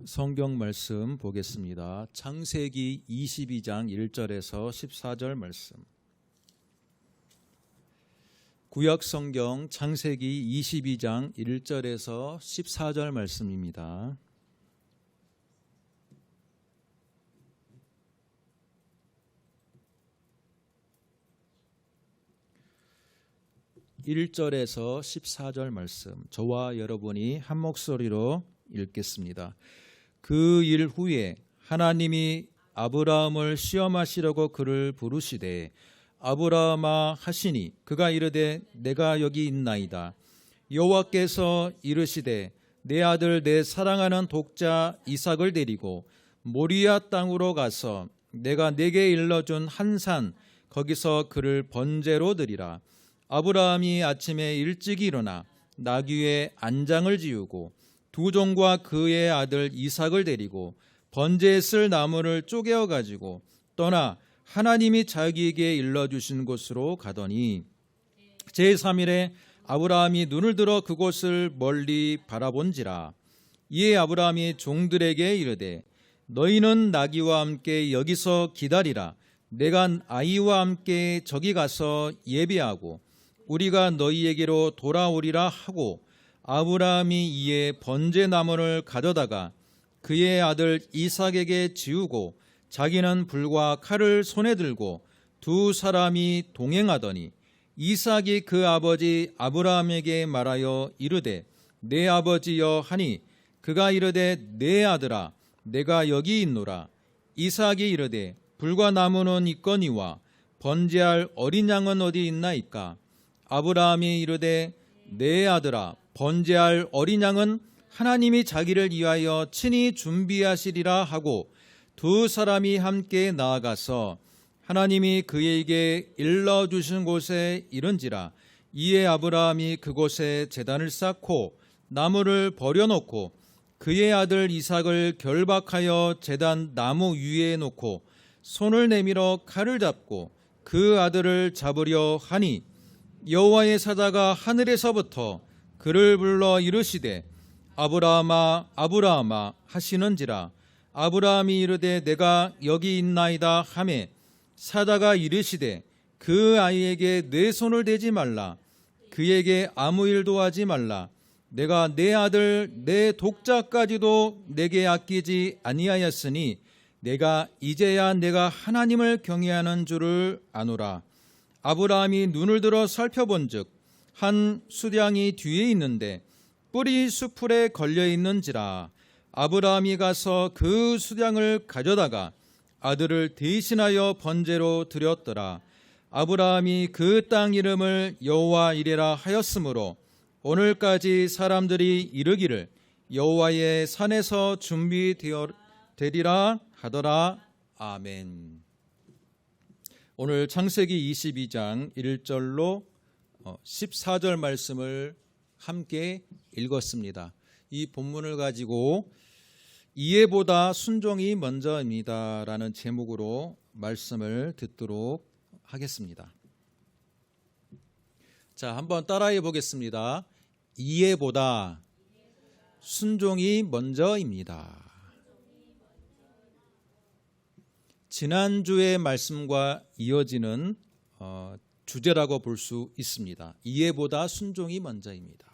성경 말씀 보겠습니다. 창세기 22장 1절에서 14절 말씀. 구약 성경 창세기 22장 1절에서 14절 말씀입니다. (1절에서) 14절 말씀, 저와 여러분이 한 목소리로 읽겠습니다. 그 일 후에 하나님이 아브라함을 시험하시려고 그를 부르시되 아브라함아 하시니 그가 이르되 내가 여기 있나이다. 여호와께서 이르시되 내 아들 내 사랑하는 독자 이삭을 데리고 모리아 땅으로 가서 내가 내게 일러준 한 산 거기서 그를 번제로 드리라. 아브라함이 아침에 일찍 일어나 나귀의 안장을 지우고 두 종과 그의 아들 이삭을 데리고 번제에 쓸 나무를 쪼개어 가지고 떠나 하나님이 자기에게 일러주신 곳으로 가더니 제3일에 아브라함이 눈을 들어 그곳을 멀리 바라본지라. 이에 아브라함이 종들에게 이르되 너희는 나귀와 함께 여기서 기다리라. 내가 아이와 함께 저기 가서 예배하고 우리가 너희에게로 돌아오리라 하고 아브라함이 이에 번제나무를 가져다가 그의 아들 이삭에게 지우고 자기는 불과 칼을 손에 들고 두 사람이 동행하더니 이삭이 그 아버지 아브라함에게 말하여 이르되 내 아버지여 하니 그가 이르되 내 아들아 내가 여기 있노라. 이삭이 이르되 불과 나무는 있거니와 번제할 어린 양은 어디 있나이까. 아브라함이 이르되 내 아들아 번제할 어린 양은 하나님이 자기를 위하여 친히 준비하시리라 하고 두 사람이 함께 나아가서 하나님이 그에게 일러주신 곳에 이른지라. 이에 아브라함이 그곳에 제단을 쌓고 나무를 버려놓고 그의 아들 이삭을 결박하여 제단 나무 위에 놓고 손을 내밀어 칼을 잡고 그 아들을 잡으려 하니 여호와의 사자가 하늘에서부터 그를 불러 이르시되 아브라함아 아브라함아 하시는지라. 아브라함이 이르되 내가 여기 있나이다 하매 사자가 이르시되 그 아이에게 내 손을 대지 말라. 그에게 아무 일도 하지 말라. 내가 내 아들 내 독자까지도 내게 아끼지 아니하였으니 내가 이제야 내가 하나님을 경외하는 줄을 아노라. 아브라함이 눈을 들어 살펴본즉 한 수량이 뒤에 있는데 뿔이 수풀에 걸려 있는지라. 아브라함이 가서 그 수량을 가져다가 아들을 대신하여 번제로 드렸더라. 아브라함이 그 땅 이름을 여호와 이레라 하였으므로 오늘까지 사람들이 이르기를 여호와의 산에서 준비되리라 하더라. 아멘. 오늘 창세기 22장 1절로 14절 말씀을 함께 읽었습니다. 이 본문을 가지고 이해보다 순종이 먼저입니다 라는 제목으로 말씀을 듣도록 하겠습니다. 자, 한번 따라해 보겠습니다. 이해보다 순종이 먼저입니다. 지난주의 말씀과 이어지는 주제라고 볼 수 있습니다. 이해보다 순종이 먼저입니다.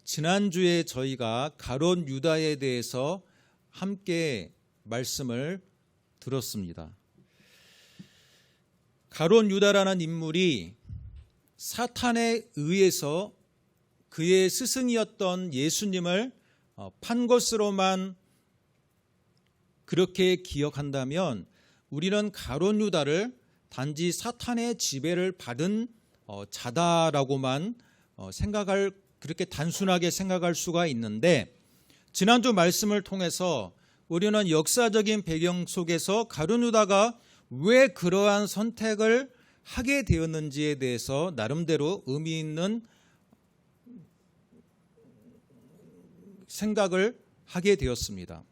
지난주에 저희가 가룟 유다에 대해서 함께 말씀을 들었습니다. 가룟 유다라는 인물이 사탄에 의해서 그의 스승이었던 예수님을 판 것으로만 그렇게 기억한다면 우리는 가룟 유다를 단지 사탄의 지배를 받은 자다라고만 그렇게 단순하게 생각할 수가 있는데, 지난주 말씀을 통해서 우리는 역사적인 배경 속에서 가룟 유다가 왜 그러한 선택을 하게 되었는지에 대해서 나름대로 의미 있는 생각을 하게 되었습니다.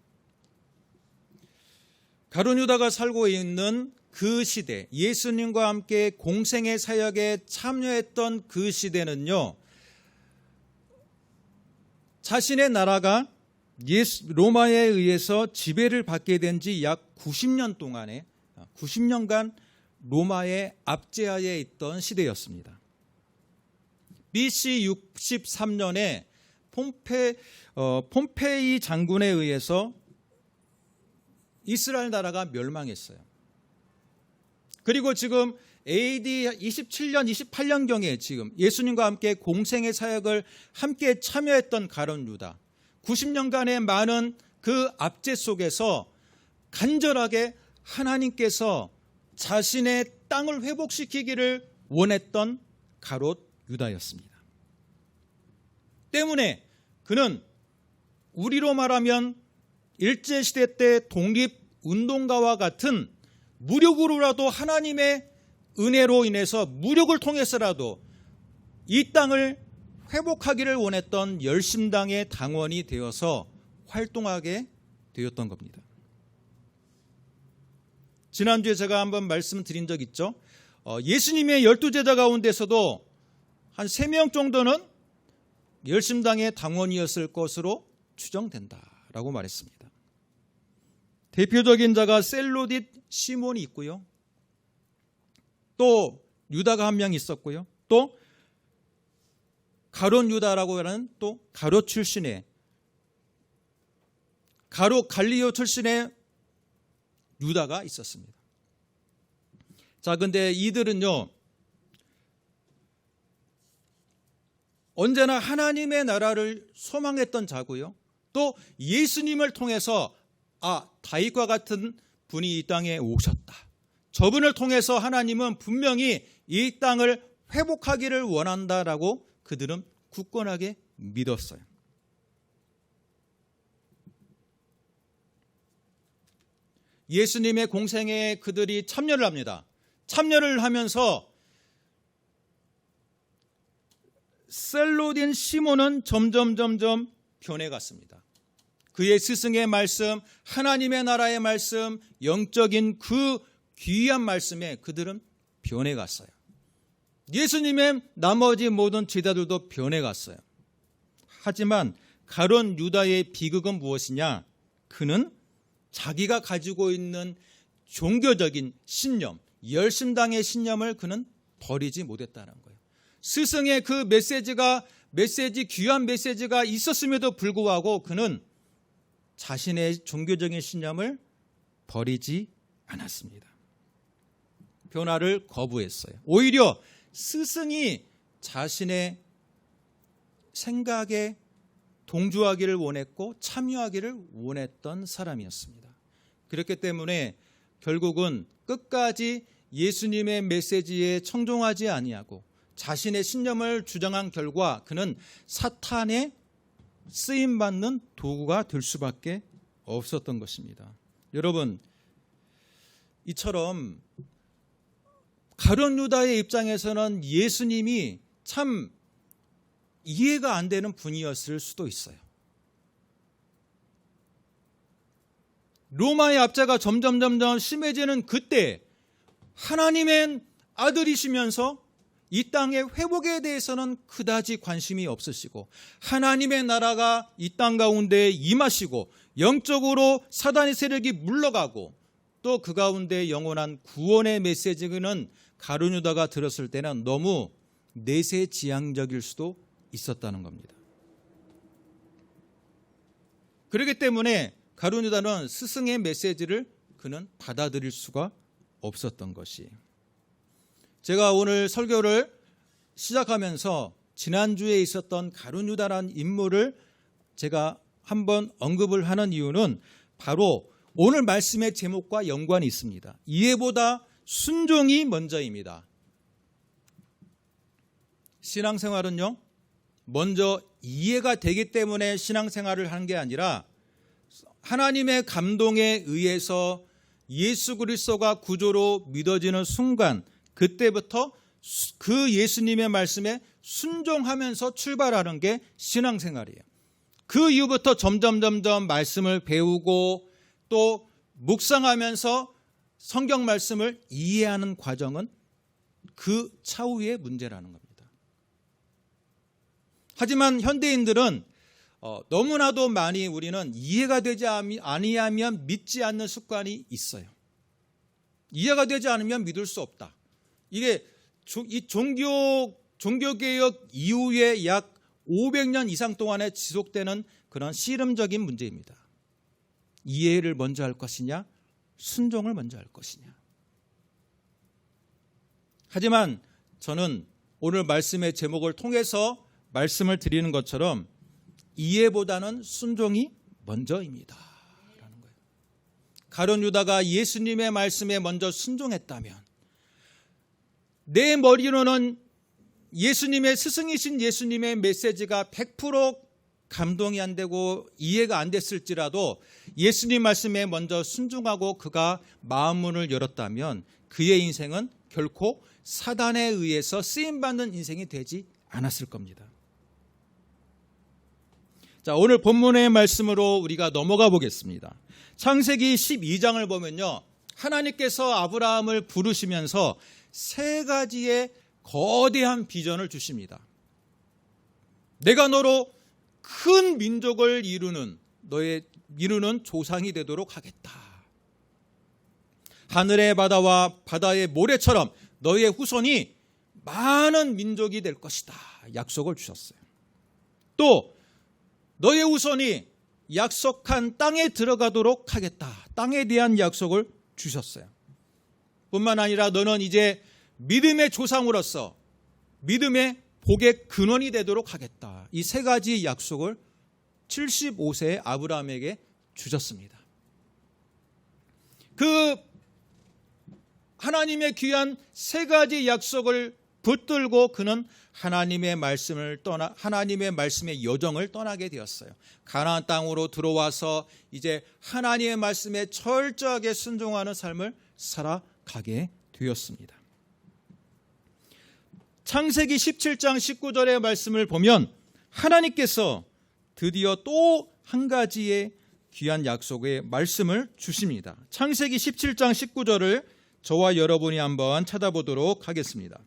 가룟 유다가 살고 있는 그 시대, 예수님과 함께 공생의 사역에 참여했던 그 시대는요, 자신의 나라가 로마에 의해서 지배를 받게 된 지 약 90년 동안에 90년간 로마의 압제하에 있던 시대였습니다. BC 63년에 폼페이 장군에 의해서 이스라엘 나라가 멸망했어요. 그리고 지금 AD 27년, 28년경에 지금 예수님과 함께 공생의 사역을 함께 참여했던 가룟 유다, 90년간의 많은 그 압제 속에서 간절하게 하나님께서 자신의 땅을 회복시키기를 원했던 가롯 유다였습니다. 때문에 그는 우리로 말하면 일제시대 때 독립운동가와 같은 무력으로라도 하나님의 은혜로 인해서 무력을 통해서라도 이 땅을 회복하기를 원했던 열심당의 당원이 되어서 활동하게 되었던 겁니다. 지난주에 제가 한번 말씀드린 적 있죠. 예수님의 12제자 가운데서도 한 3명 정도는 열심당의 당원이었을 것으로 추정된다라고 말했습니다. 대표적인 자가 셀로딧 시몬이 있고요. 또 유다가 한 명 있었고요. 또 가롯 유다라고 하는 또 가롯 출신의 가롯 갈리오 출신의 유다가 있었습니다. 자, 근데 이들은요, 언제나 하나님의 나라를 소망했던 자고요. 또 예수님을 통해서 다윗과 같은 분이 이 땅에 오셨다. 저분을 통해서 하나님은 분명히 이 땅을 회복하기를 원한다라고 그들은 굳건하게 믿었어요. 예수님의 공생에 그들이 참여를 합니다. 참여를 하면서 셀로딘 시몬은 점점 변해갔습니다. 그의 스승의 말씀, 하나님의 나라의 말씀, 영적인 그 귀한 말씀에 그들은 변해갔어요. 예수님의 나머지 모든 제자들도 변해갔어요. 하지만 가룟 유다의 비극은 무엇이냐? 그는 자기가 가지고 있는 종교적인 신념, 열심당의 신념을 그는 버리지 못했다는 거예요. 스승의 그 귀한 메시지가 있었음에도 불구하고 그는 자신의 종교적인 신념을 버리지 않았습니다. 변화를 거부했어요. 오히려 스승이 자신의 생각에 동조하기를 원했고 참여하기를 원했던 사람이었습니다. 그렇기 때문에 결국은 끝까지 예수님의 메시지에 청종하지 아니하고 자신의 신념을 주장한 결과 그는 사탄의 쓰임받는 도구가 될 수밖에 없었던 것입니다. 여러분, 이처럼 가룟 유다의 입장에서는 예수님이 참 이해가 안 되는 분이었을 수도 있어요. 로마의 압제가 점점 심해지는 그때 하나님의 아들이시면서 이 땅의 회복에 대해서는 그다지 관심이 없으시고 하나님의 나라가 이 땅 가운데 임하시고 영적으로 사단의 세력이 물러가고 또 그 가운데 영원한 구원의 메시지는 가룟 유다가 들었을 때는 너무 내세지향적일 수도 있었다는 겁니다. 그렇기 때문에 가룟 유다는 스승의 메시지를 그는 받아들일 수가 없었던 것이. 제가 오늘 설교를 시작하면서 지난주에 있었던 가룟 유다라는 인물을 제가 한번 언급을 하는 이유는 바로 오늘 말씀의 제목과 연관이 있습니다. 이해보다 순종이 먼저입니다. 신앙생활은요, 먼저 이해가 되기 때문에 신앙생활을 하는 게 아니라 하나님의 감동에 의해서 예수 그리스도가 구조로 믿어지는 순간, 그때부터 그 예수님의 말씀에 순종하면서 출발하는 게 신앙생활이에요. 그 이후부터 점점 말씀을 배우고 또 묵상하면서 성경 말씀을 이해하는 과정은 그 차후의 문제라는 겁니다. 하지만 현대인들은 너무나도 많이 우리는 이해가 되지 아니하면 믿지 않는 습관이 있어요. 이해가 되지 않으면 믿을 수 없다. 이게 이 종교개혁 이후에 약 500년 이상 동안에 지속되는 그런 씨름적인 문제입니다. 이해를 먼저 할 것이냐, 순종을 먼저 할 것이냐. 하지만 저는 오늘 말씀의 제목을 통해서 말씀을 드리는 것처럼 이해보다는 순종이 먼저입니다. 라는 거예요. 가룟 유다가 예수님의 말씀에 먼저 순종했다면 내 머리로는 예수님의 스승이신 예수님의 메시지가 100% 감동이 안 되고 이해가 안 됐을지라도 예수님 말씀에 먼저 순종하고 그가 마음문을 열었다면 그의 인생은 결코 사단에 의해서 쓰임받는 인생이 되지 않았을 겁니다. 자, 오늘 본문의 말씀으로 우리가 넘어가 보겠습니다. 창세기 12장을 보면요, 하나님께서 아브라함을 부르시면서 세 가지의 거대한 비전을 주십니다. 내가 너로 큰 민족을 이루는 조상이 되도록 하겠다. 하늘의 바다와 바다의 모래처럼 너의 후손이 많은 민족이 될 것이다. 약속을 주셨어요. 또 너의 후손이 약속한 땅에 들어가도록 하겠다. 땅에 대한 약속을 주셨어요. 뿐만 아니라 너는 이제 믿음의 조상으로서 믿음의 복의 근원이 되도록 하겠다. 이 세 가지 약속을 75세의 아브라함에게 주셨습니다. 그 하나님의 귀한 세 가지 약속을 붙들고 그는 하나님의 말씀의 여정을 떠나게 되었어요. 가나안 땅으로 들어와서 이제 하나님의 말씀에 철저하게 순종하는 삶을 살아가게 되었습니다. 창세기 17장 19절의 말씀을 보면 하나님께서 드디어 또 한 가지의 귀한 약속의 말씀을 주십니다. 창세기 17장 19절을 저와 여러분이 한번 찾아보도록 하겠습니다.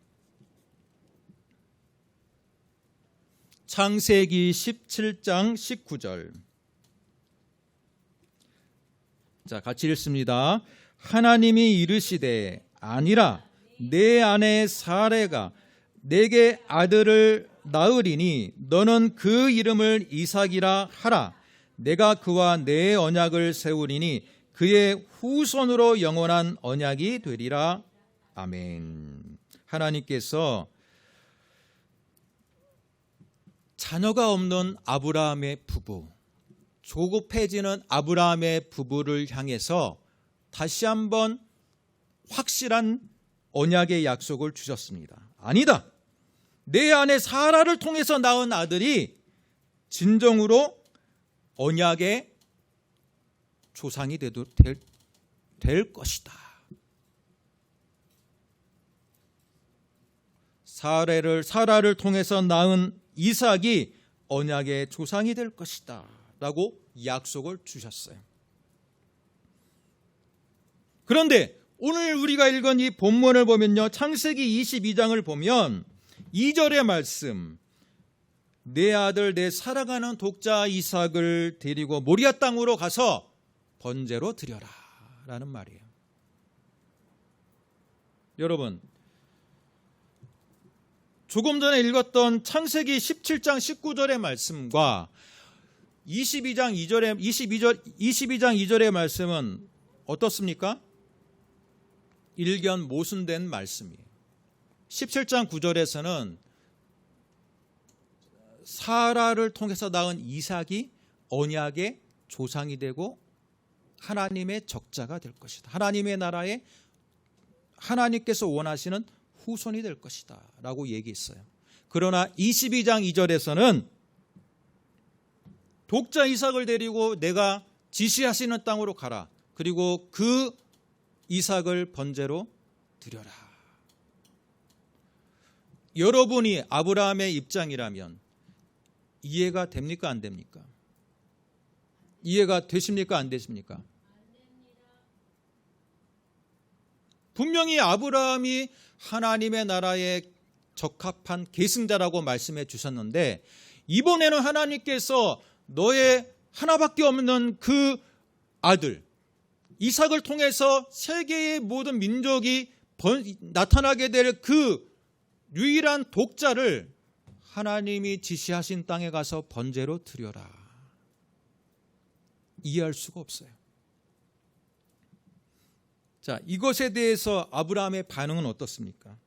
창세기 17장 19절. 자, 같이 읽습니다. 하나님이 이르시되 아니라 내 아내 사레가 내게 아들을 낳으리니 너는 그 이름을 이삭이라 하라. 내가 그와 내 언약을 세우리니 그의 후손으로 영원한 언약이 되리라. 아멘. 하나님께서 자녀가 없는 아브라함의 부부, 조급해지는 아브라함의 부부를 향해서 다시 한번 확실한 언약의 약속을 주셨습니다. 아니다. 내 아내 사라를 통해서 낳은 아들이 진정으로 언약의 조상이 될 것이다. 사라를 통해서 낳은 이삭이 언약의 조상이 될 것이다 라고 약속을 주셨어요. 그런데 오늘 우리가 읽은 이 본문을 보면요, 창세기 22장을 보면 2절의 말씀, 내 아들 내 사랑하는 독자 이삭을 데리고 모리아 땅으로 가서 번제로 드려라 라는 말이에요. 여러분, 조금 전에 읽었던 창세기 17장 19절의 말씀과 22장 2절의 말씀은 어떻습니까? 일견 모순된 말씀이에요. 17장 9절에서는 사라를 통해서 낳은 이삭이 언약의 조상이 되고 하나님의 적자가 될 것이다. 하나님의 나라에 하나님께서 원하시는 후손이 될 것이다 라고 얘기했어요. 그러나 22장 2절에서는 독자 이삭을 데리고 내가 지시하시는 땅으로 가라. 그리고 그 이삭을 번제로 드려라. 여러분이 아브라함의 입장이라면 이해가 됩니까? 안 됩니까? 이해가 되십니까? 안 되십니까? 분명히 아브라함이 하나님의 나라에 적합한 계승자라고 말씀해 주셨는데 이번에는 하나님께서 너의 하나밖에 없는 그 아들 이삭을 통해서 세계의 모든 민족이 나타나게 될 그 유일한 독자를 하나님이 지시하신 땅에 가서 번제로 드려라. 이해할 수가 없어요. 자, 이것에 대해서 아브라함의 반응은 어떻습니까?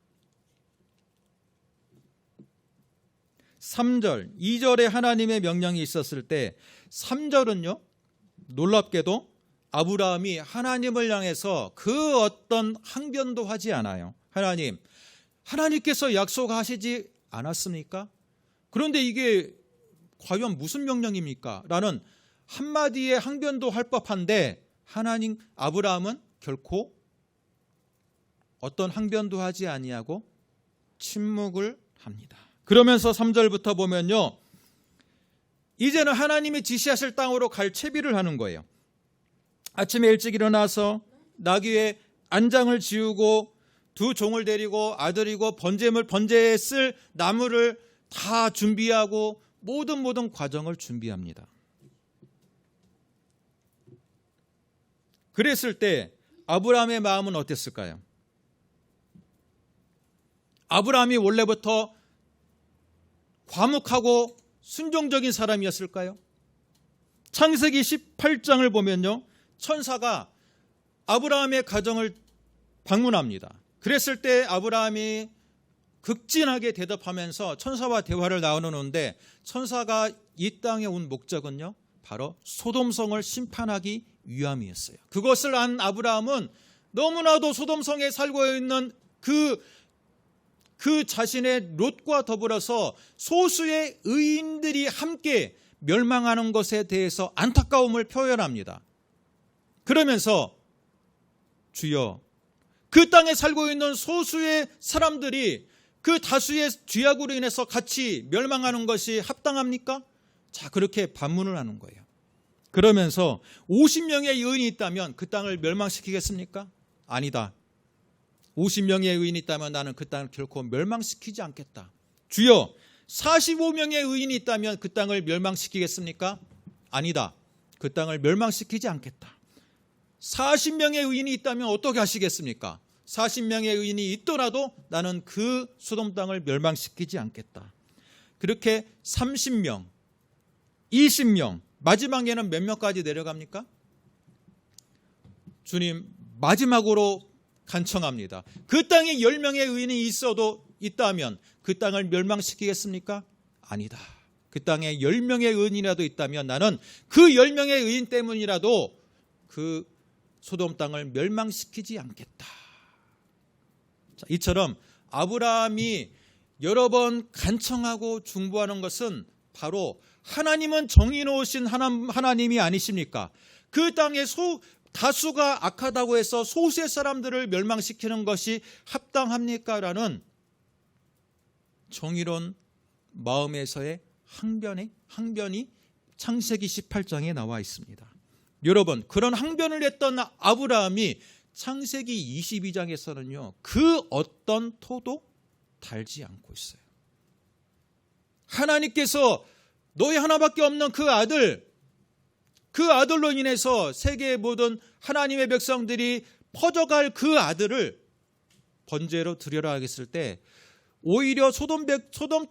3절, 2절에 하나님의 명령이 있었을 때 3절은요, 놀랍게도 아브라함이 하나님을 향해서 그 어떤 항변도 하지 않아요. 하나님께서 약속하시지 않았습니까? 그런데 이게 과연 무슨 명령입니까? 라는 한마디의 항변도 할 법한데 아브라함은 결코 어떤 항변도 하지 아니하고 침묵을 합니다. 그러면서 3절부터 보면요, 이제는 하나님이 지시하실 땅으로 갈 채비를 하는 거예요. 아침에 일찍 일어나서 나귀의 안장을 지우고 두 종을 데리고 아들이고 번제에 쓸 나무를 다 준비하고 모든 과정을 준비합니다. 그랬을 때 아브라함의 마음은 어땠을까요? 아브라함이 원래부터 과묵하고 순종적인 사람이었을까요? 창세기 18장을 보면요, 천사가 아브라함의 가정을 방문합니다. 그랬을 때 아브라함이 극진하게 대답하면서 천사와 대화를 나누는데, 천사가 이 땅에 온 목적은요, 바로 소돔성을 심판하기 위함이었어요. 그것을 안 아브라함은 너무나도 소돔성에 살고 있는 그 자신의 롯과 더불어서 소수의 의인들이 함께 멸망하는 것에 대해서 안타까움을 표현합니다. 그러면서 주여, 그 땅에 살고 있는 소수의 사람들이 그 다수의 죄악으로 인해서 같이 멸망하는 것이 합당합니까? 자, 그렇게 반문을 하는 거예요. 그러면서 50명의 의인이 있다면 그 땅을 멸망시키겠습니까? 아니다. 50명의 의인이 있다면 나는 그 땅을 결코 멸망시키지 않겠다. 주여, 45명의 의인이 있다면 그 땅을 멸망시키겠습니까? 아니다. 그 땅을 멸망시키지 않겠다. 40명의 의인이 있다면 어떻게 하시겠습니까? 40명의 의인이 있더라도 나는 그 소돔 땅을 멸망시키지 않겠다. 그렇게 30명, 20명, 마지막에는 몇 명까지 내려갑니까? 주님, 마지막으로 간청합니다. 그 땅에 10명의 의인이 있다면 그 땅을 멸망시키겠습니까? 아니다. 그 땅에 10명의 의인이라도 있다면 나는 그 10명의 의인 때문이라도 그 소돔 땅을 멸망시키지 않겠다. 자, 이처럼 아브라함이 여러 번 간청하고 중보하는 것은 바로 하나님은 정의로우신 하나님이 아니십니까? 그 땅에 다수가 악하다고 해서 소수의 사람들을 멸망시키는 것이 합당합니까? 라는 정의로운 마음에서의 항변이 창세기 18장에 나와 있습니다. 여러분, 그런 항변을 했던 아브라함이 창세기 22장에서는요, 그 어떤 토도 달지 않고 있어요. 하나님께서 너희 하나밖에 없는 그 아들로 인해서 세계의 모든 하나님의 백성들이 퍼져갈 그 아들을 번제로 드려라 하겠을 때, 오히려 소돔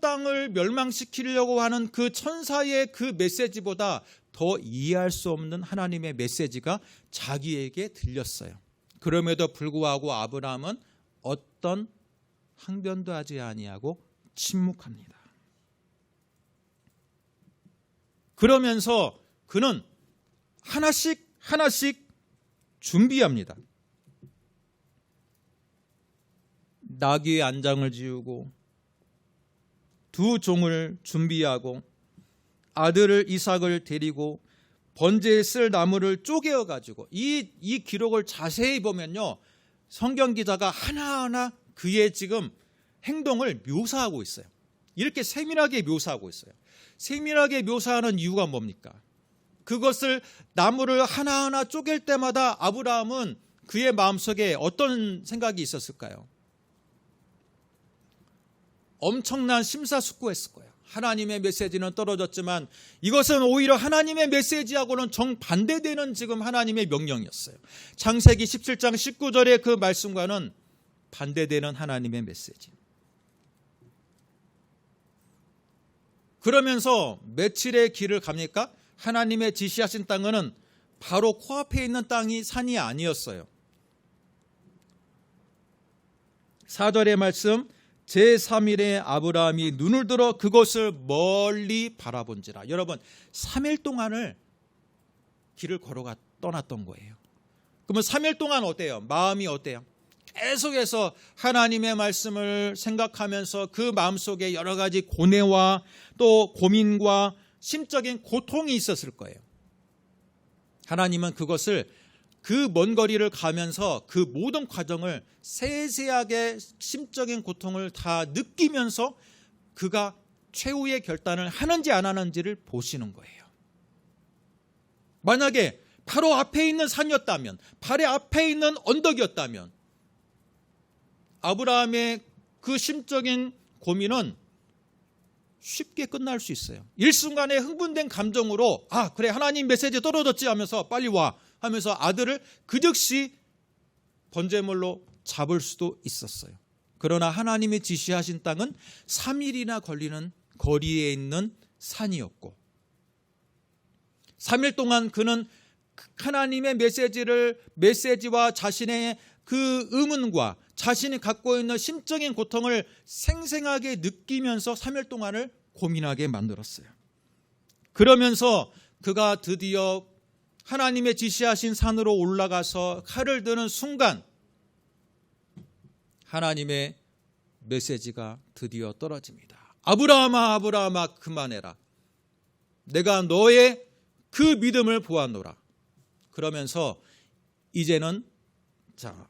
땅을 멸망시키려고 하는 그 천사의 그 메시지보다 더 이해할 수 없는 하나님의 메시지가 자기에게 들렸어요. 그럼에도 불구하고 아브라함은 어떤 항변도 하지 아니하고 침묵합니다. 그러면서 그는 하나씩 준비합니다. 나귀의 안장을 지우고 두 종을 준비하고 아들을 이삭을 데리고 번제에 쓸 나무를 쪼개어 가지고, 이 기록을 자세히 보면요, 성경 기자가 하나하나 그의 지금 행동을 묘사하고 있어요. 이렇게 세밀하게 묘사하고 있어요. 세밀하게 묘사하는 이유가 뭡니까? 그것을 나무를 하나하나 쪼갤 때마다 아브라함은 그의 마음속에 어떤 생각이 있었을까요? 엄청난 심사숙고했을 거예요. 하나님의 메시지는 떨어졌지만 이것은 오히려 하나님의 메시지하고는 정반대되는 지금 하나님의 명령이었어요. 창세기 17장 19절의 그 말씀과는 반대되는 하나님의 메시지. 그러면서 며칠의 길을 갑니까? 하나님의 지시하신 땅은 바로 코앞에 있는 땅이 산이 아니었어요. 4절의 말씀, 제3일에 아브라함이 눈을 들어 그것을 멀리 바라본지라. 여러분, 3일 동안을 길을 걸어가 떠났던 거예요. 그러면 3일 동안 어때요? 마음이 어때요? 계속해서 하나님의 말씀을 생각하면서 그 마음속에 여러 가지 고뇌와 또 고민과 심적인 고통이 있었을 거예요. 하나님은 그것을 그 먼 거리를 가면서 그 모든 과정을 세세하게 심적인 고통을 다 느끼면서 그가 최후의 결단을 하는지 안 하는지를 보시는 거예요. 만약에 바로 앞에 있는 산이었다면, 바로 앞에 있는 언덕이었다면 아브라함의 그 심적인 고민은 쉽게 끝날 수 있어요. 일순간에 흥분된 감정으로 그래 하나님 메시지 떨어졌지 하면서 빨리 와 하면서 아들을 그 즉시 번제물로 잡을 수도 있었어요. 그러나 하나님이 지시하신 땅은 3일이나 걸리는 거리에 있는 산이었고 3일 동안 그는 하나님의 메시지와 자신의 그 의문과 자신이 갖고 있는 심적인 고통을 생생하게 느끼면서 3일 동안을 고민하게 만들었어요. 그러면서 그가 드디어 하나님의 지시하신 산으로 올라가서 칼을 드는 순간 하나님의 메시지가 드디어 떨어집니다. 아브라함아 아브라함아 그만해라. 내가 너의 그 믿음을 보았노라. 그러면서 이제는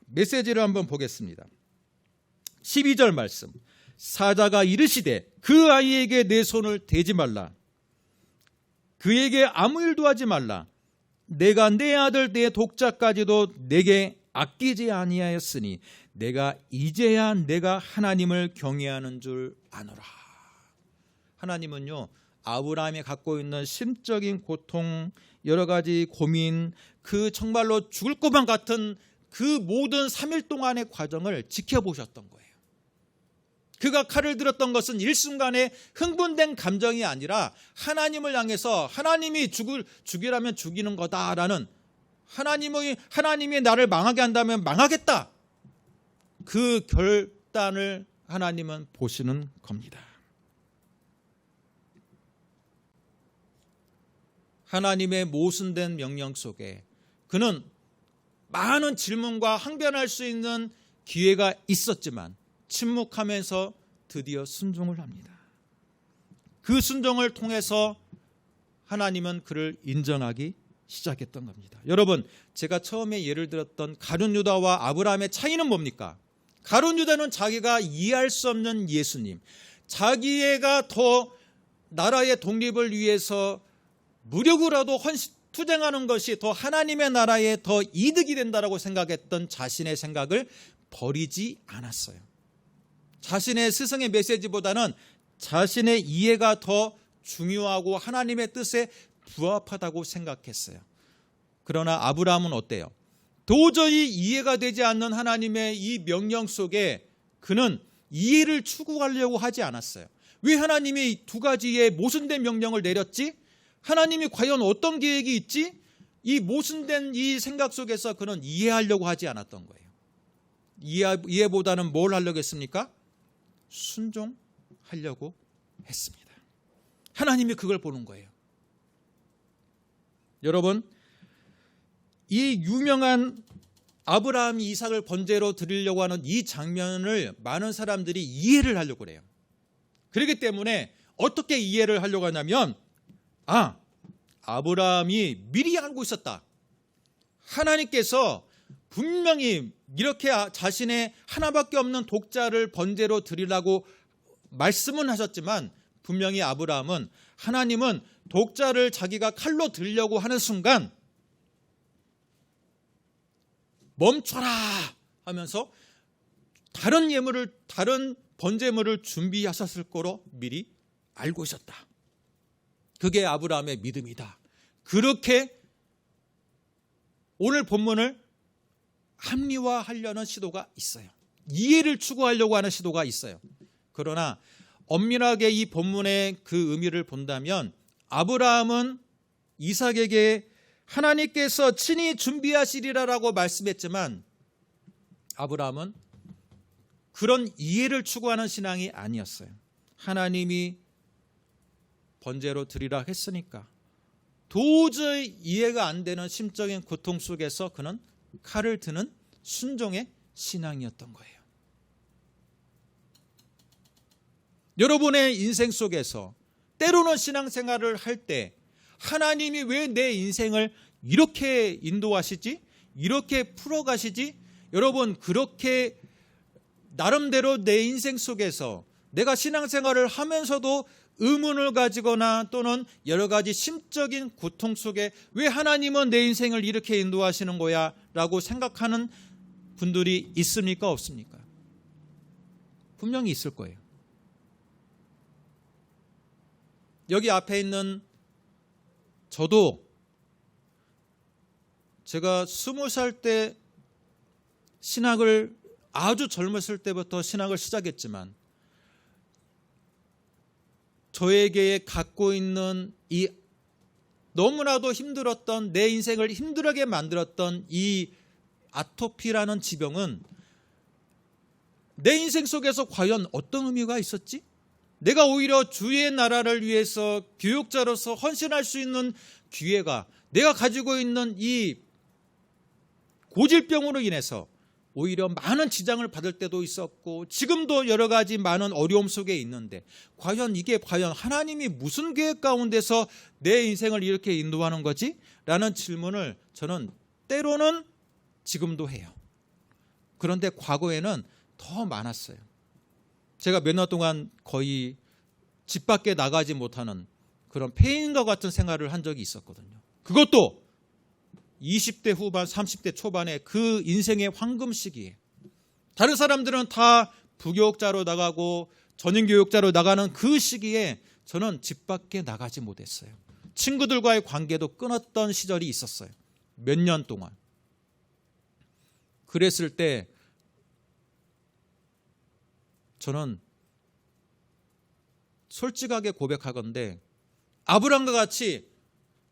메시지를 한번 보겠습니다. 12절 말씀. 사자가 이르시되 그 아이에게 내 손을 대지 말라. 그에게 아무 일도 하지 말라. 내가 내 아들 내 독자까지도 내게 아끼지 아니하였으니 내가 이제야 내가 하나님을 경외하는 줄 아노라. 하나님은요, 아브라함이 갖고 있는 심적인 고통, 여러 가지 고민, 그 정말로 죽을 것만 같은 그 모든 3일 동안의 과정을 지켜보셨던 거예요. 그가 칼을 들었던 것은 일순간에 흥분된 감정이 아니라 하나님을 향해서 하나님이 죽이라면 죽이는 거다라는 하나님이 나를 망하게 한다면 망하겠다. 그 결단을 하나님은 보시는 겁니다. 하나님의 모순된 명령 속에 그는 많은 질문과 항변할 수 있는 기회가 있었지만 침묵하면서 드디어 순종을 합니다. 그 순종을 통해서 하나님은 그를 인정하기 시작했던 겁니다. 여러분, 제가 처음에 예를 들었던 가룟 유다와 아브라함의 차이는 뭡니까? 가룟 유다는 자기가 이해할 수 없는 예수님, 자기가 더 나라의 독립을 위해서 무력으로라도 투쟁하는 것이 더 하나님의 나라에 더 이득이 된다라고 생각했던 자신의 생각을 버리지 않았어요. 자신의 스승의 메시지보다는 자신의 이해가 더 중요하고 하나님의 뜻에 부합하다고 생각했어요. 그러나 아브라함은 어때요? 도저히 이해가 되지 않는 하나님의 이 명령 속에 그는 이해를 추구하려고 하지 않았어요. 왜 하나님이 이 두 가지의 모순된 명령을 내렸지? 하나님이 과연 어떤 계획이 있지? 이 모순된 이 생각 속에서 그는 이해하려고 하지 않았던 거예요. 이해보다는 뭘 하려고 했습니까? 순종하려고 했습니다. 하나님이 그걸 보는 거예요. 여러분, 이 유명한 아브라함이 이삭을 번제로 드리려고 하는 이 장면을 많은 사람들이 이해를 하려고 그래요. 그렇기 때문에 어떻게 이해를 하려고 하냐면 아브라함이 미리 알고 있었다. 하나님께서 분명히 이렇게 자신의 하나밖에 없는 독자를 번제로 드리라고 말씀은 하셨지만 분명히 하나님은 독자를 자기가 칼로 들려고 하는 순간 멈춰라 하면서 다른 번제물을 준비하셨을 거로 미리 알고 있었다. 그게 아브라함의 믿음이다. 그렇게 오늘 본문을 합리화하려는 시도가 있어요. 이해를 추구하려고 하는 시도가 있어요. 그러나 엄밀하게 이 본문의 그 의미를 본다면 아브라함은 이삭에게 하나님께서 친히 준비하시리라라고 말씀했지만 아브라함은 그런 이해를 추구하는 신앙이 아니었어요. 하나님이 번제로 드리라 했으니까 도저히 이해가 안 되는 심적인 고통 속에서 그는 칼을 드는 순종의 신앙이었던 거예요. 여러분의 인생 속에서 때로는 신앙생활을 할 때 하나님이 왜 내 인생을 이렇게 인도하시지? 이렇게 풀어가시지? 여러분, 그렇게 나름대로 내 인생 속에서 내가 신앙생활을 하면서도 의문을 가지거나 또는 여러 가지 심적인 고통 속에 왜 하나님은 내 인생을 이렇게 인도하시는 거야? 라고 생각하는 분들이 있습니까? 없습니까? 분명히 있을 거예요. 여기 앞에 있는 저도 제가 20살 때 신학을 아주 젊었을 때부터 신학을 시작했지만 저에게 갖고 있는 이 너무나도 힘들었던 내 인생을 힘들게 만들었던 이 아토피라는 지병은 내 인생 속에서 과연 어떤 의미가 있었지? 내가 오히려 주의 나라를 위해서 교육자로서 헌신할 수 있는 기회가 내가 가지고 있는 이 고질병으로 인해서 오히려 많은 지장을 받을 때도 있었고 지금도 여러 가지 많은 어려움 속에 있는데 이게 과연 하나님이 무슨 계획 가운데서 내 인생을 이렇게 인도하는 거지? 라는 질문을 저는 때로는 지금도 해요. 그런데 과거에는 더 많았어요. 제가 몇 년 동안 거의 집 밖에 나가지 못하는 그런 폐인과 같은 생활을 한 적이 있었거든요. 그것도 20대 후반, 30대 초반에 그 인생의 황금 시기에 다른 사람들은 다 부교육자로 나가고 전인교육자로 나가는 그 시기에 저는 집 밖에 나가지 못했어요. 친구들과의 관계도 끊었던 시절이 있었어요. 몇 년 동안. 그랬을 때 저는 솔직하게 고백하건대 아브람과 같이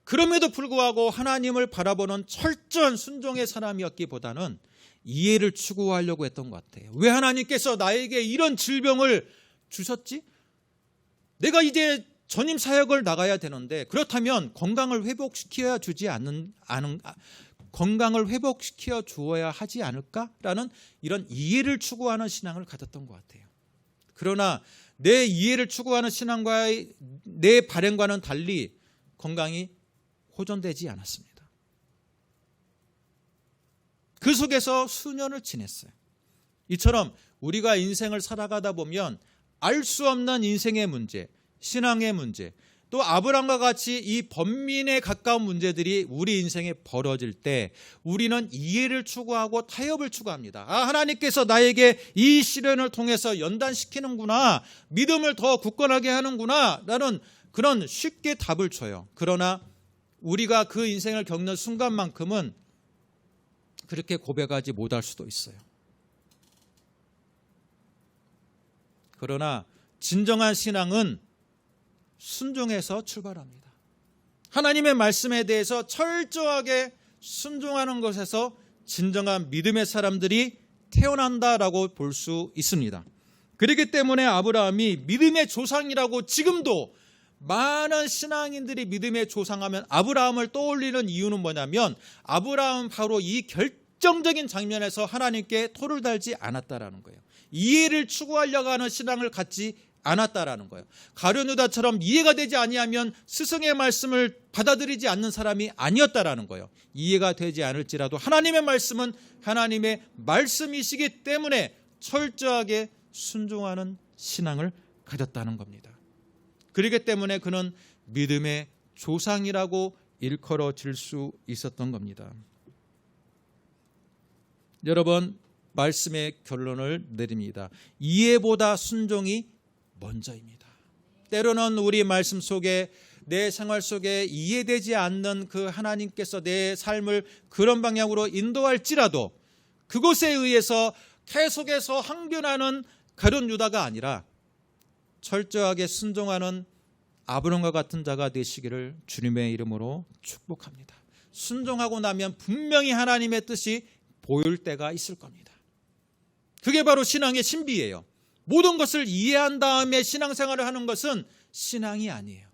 그럼에도 불구하고 하나님을 바라보는 철저한 순종의 사람이었기보다는 이해를 추구하려고 했던 것 같아요. 왜 하나님께서 나에게 이런 질병을 주셨지? 내가 이제 전임 사역을 나가야 되는데 그렇다면 건강을 회복시켜야 건강을 회복시켜 주어야 하지 않을까라는 이런 이해를 추구하는 신앙을 가졌던 것 같아요. 그러나 내 이해를 추구하는 신앙과의 내 발행과는 달리 건강이 호전되지 않았습니다. 그 속에서 수년을 지냈어요. 이처럼 우리가 인생을 살아가다 보면 알 수 없는 인생의 문제, 신앙의 문제, 또 아브람과 같이 이 번민에 가까운 문제들이 우리 인생에 벌어질 때 우리는 이해를 추구하고 타협을 추구합니다. 하나님께서 나에게 이 시련을 통해서 연단시키는구나, 믿음을 더 굳건하게 하는구나 라는 그런 쉽게 답을 줘요. 그러나 우리가 그 인생을 겪는 순간만큼은 그렇게 고백하지 못할 수도 있어요. 그러나 진정한 신앙은 순종해서 출발합니다. 하나님의 말씀에 대해서 철저하게 순종하는 것에서 진정한 믿음의 사람들이 태어난다라고 볼 수 있습니다. 그렇기 때문에 아브라함이 믿음의 조상이라고 지금도 많은 신앙인들이 믿음의 조상하면 아브라함을 떠올리는 이유는 뭐냐면 아브라함은 바로 이 결정적인 장면에서 하나님께 토를 달지 않았다라는 거예요. 이해를 추구하려고 하는 신앙을 갖지 않았다라는 거예요. 가룟 유다처럼 이해가 되지 아니하면 스승의 말씀을 받아들이지 않는 사람이 아니었다라는 거예요. 이해가 되지 않을지라도 하나님의 말씀은 하나님의 말씀이시기 때문에 철저하게 순종하는 신앙을 가졌다는 겁니다. 그렇기 때문에 그는 믿음의 조상이라고 일컬어질 수 있었던 겁니다. 여러분, 말씀의 결론을 내립니다. 이해보다 순종이 먼저입니다. 때로는 우리 말씀 속에 내 생활 속에 이해되지 않는 그 하나님께서 내 삶을 그런 방향으로 인도할지라도 그것에 의해서 계속해서 항변하는 가룟 유다가 아니라 철저하게 순종하는 아브람과 같은 자가 되시기를 주님의 이름으로 축복합니다. 순종하고 나면 분명히 하나님의 뜻이 보일 때가 있을 겁니다. 그게 바로 신앙의 신비예요. 모든 것을 이해한 다음에 신앙생활을 하는 것은 신앙이 아니에요.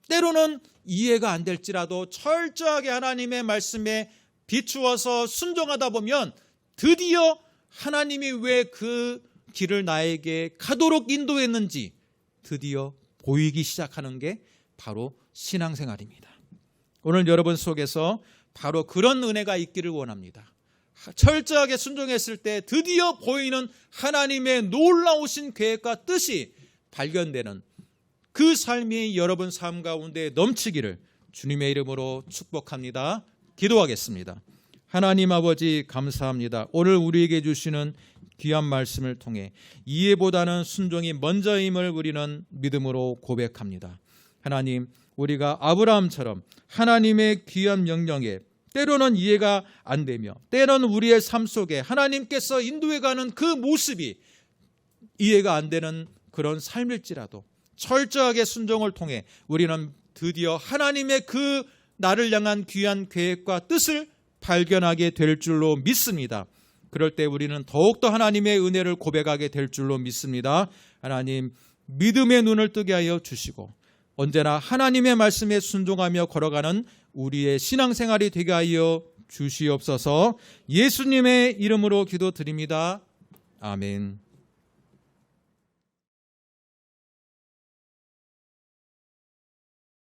때로는 이해가 안 될지라도 철저하게 하나님의 말씀에 비추어서 순종하다 보면 드디어 하나님이 왜 그 길을 나에게 가도록 인도했는지 드디어 보이기 시작하는 게 바로 신앙생활입니다. 오늘 여러분 속에서 바로 그런 은혜가 있기를 원합니다. 철저하게 순종했을 때 드디어 보이는 하나님의 놀라우신 계획과 뜻이 발견되는 그 삶이 여러분 삶 가운데 넘치기를 주님의 이름으로 축복합니다. 기도하겠습니다. 하나님 아버지 감사합니다. 오늘 우리에게 주시는 귀한 말씀을 통해 이해보다는 순종이 먼저임을 우리는 믿음으로 고백합니다. 하나님, 우리가 아브라함처럼 하나님의 귀한 명령에 때로는 이해가 안 되며 때로는 우리의 삶 속에 하나님께서 인도해가는 그 모습이 이해가 안 되는 그런 삶일지라도 철저하게 순종을 통해 우리는 드디어 하나님의 그 나를 향한 귀한 계획과 뜻을 발견하게 될 줄로 믿습니다. 그럴 때 우리는 더욱더 하나님의 은혜를 고백하게 될 줄로 믿습니다. 하나님, 믿음의 눈을 뜨게 하여 주시고 언제나 하나님의 말씀에 순종하며 걸어가는 우리의 신앙생활이 되게 하여 주시옵소서. 예수님의 이름으로 기도드립니다. 아멘.